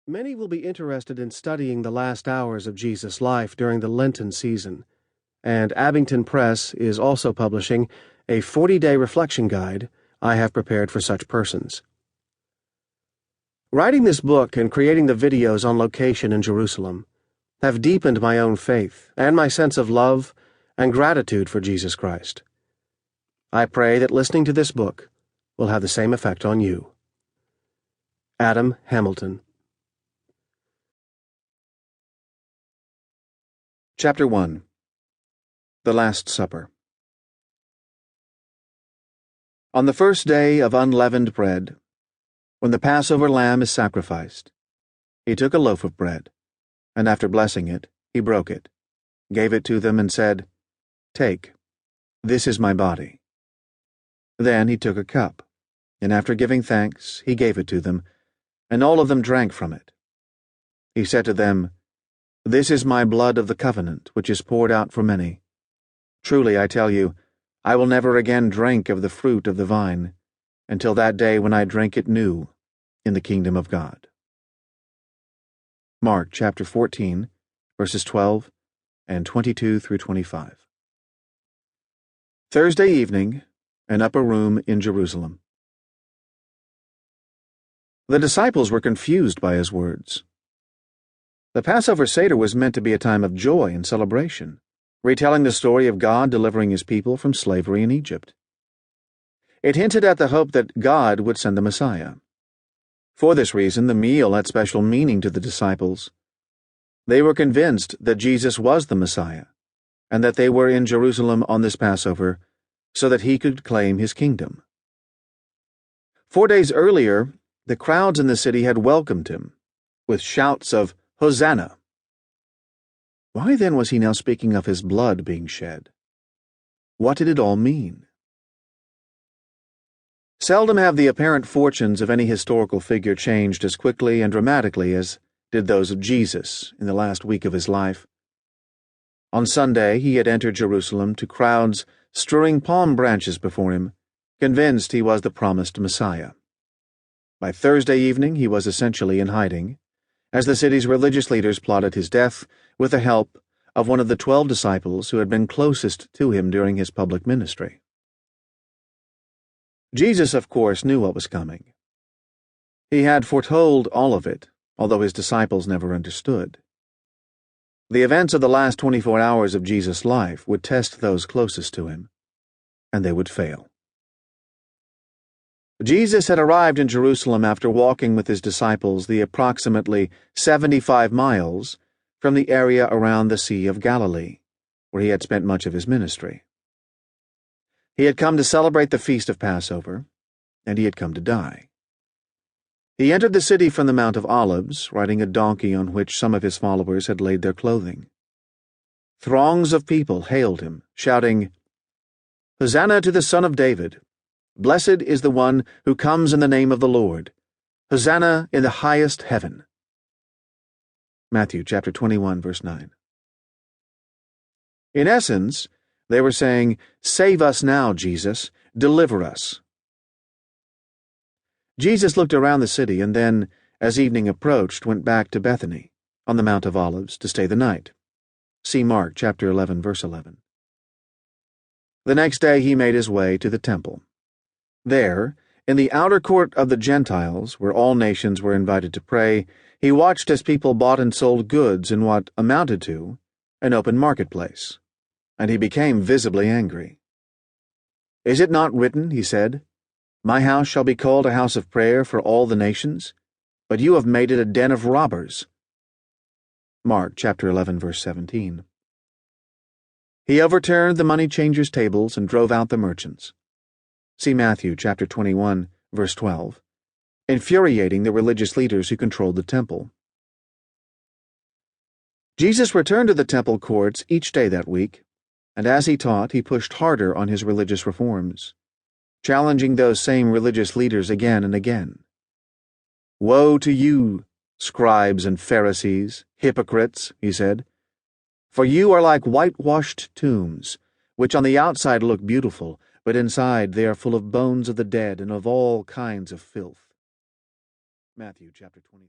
Many will be interested in studying the last hours of Jesus' life during the Lenten season, and Abington Press is also publishing a 40-day reflection guide I have prepared for such persons. Writing this book and creating the videos on location in Jerusalem have deepened my own faith and my sense of love and gratitude for Jesus Christ. I pray that listening to this book will have the same effect on you. Adam Hamilton. Chapter 1. The Last Supper. On the first day of unleavened bread, when the Passover lamb is sacrificed, he took a loaf of bread, and after blessing it, he broke it, gave it to them, and said, "Take, this is my body." Then he took a cup, and after giving thanks, he gave it to them, and all of them drank from it. He said to them, "This is my blood of the covenant, which is poured out for many. Truly, I tell you, I will never again drink of the fruit of the vine, until that day when I drink it new in the kingdom of God." Mark chapter 14, verses 12 and 22 through 25. Thursday evening, an upper room in Jerusalem. The disciples were confused by his words. The Passover Seder was meant to be a time of joy and celebration, retelling the story of God delivering his people from slavery in Egypt. It hinted at the hope that God would send the Messiah. For this reason, the meal had special meaning to the disciples. They were convinced that Jesus was the Messiah, and that they were in Jerusalem on this Passover so that he could claim his kingdom. 4 days earlier, the crowds in the city had welcomed him with shouts of Hosanna. Why then was he now speaking of his blood being shed? What did it all mean? Seldom have the apparent fortunes of any historical figure changed as quickly and dramatically as did those of Jesus in the last week of his life. On Sunday, he had entered Jerusalem to crowds strewing palm branches before him, convinced he was the promised Messiah. By Thursday evening, he was essentially in hiding, as the city's religious leaders plotted his death with the help of one of the 12 disciples who had been closest to him during his public ministry. Jesus, of course, knew what was coming. He had foretold all of it, although his disciples never understood. The events of the last 24 hours of Jesus' life would test those closest to him, and they would fail. Jesus had arrived in Jerusalem after walking with his disciples the approximately 75 miles from the area around the Sea of Galilee, where he had spent much of his ministry. He had come to celebrate the feast of Passover, and he had come to die. He entered the city from the Mount of Olives, riding a donkey on which some of his followers had laid their clothing. Throngs of people hailed him, shouting, "Hosanna to the Son of David! Blessed is the one who comes in the name of the Lord! Hosanna in the highest heaven!" Matthew chapter 21, verse 9. In essence, they were saying, "Save us now, Jesus. Deliver us." Jesus looked around the city and then, as evening approached, went back to Bethany, on the Mount of Olives, to stay the night. See Mark chapter 11, verse 11. The next day he made his way to the temple. There, in the outer court of the Gentiles, where all nations were invited to pray, he watched as people bought and sold goods in what amounted to an open marketplace, and he became visibly angry. "Is it not written," he said, "My house shall be called a house of prayer for all the nations, but you have made it a den of robbers." Mark chapter 11, verse 17. He overturned the money changers' tables and drove out the merchants. See Matthew chapter 21, verse 12, infuriating the religious leaders who controlled the temple. Jesus returned to the temple courts each day that week, and as he taught, he pushed harder on his religious reforms, challenging those same religious leaders again and again. "Woe to you, scribes and Pharisees, hypocrites," he said, "for you are like whitewashed tombs, which on the outside look beautiful, but inside they are full of bones of the dead and of all kinds of filth." Matthew chapter 23.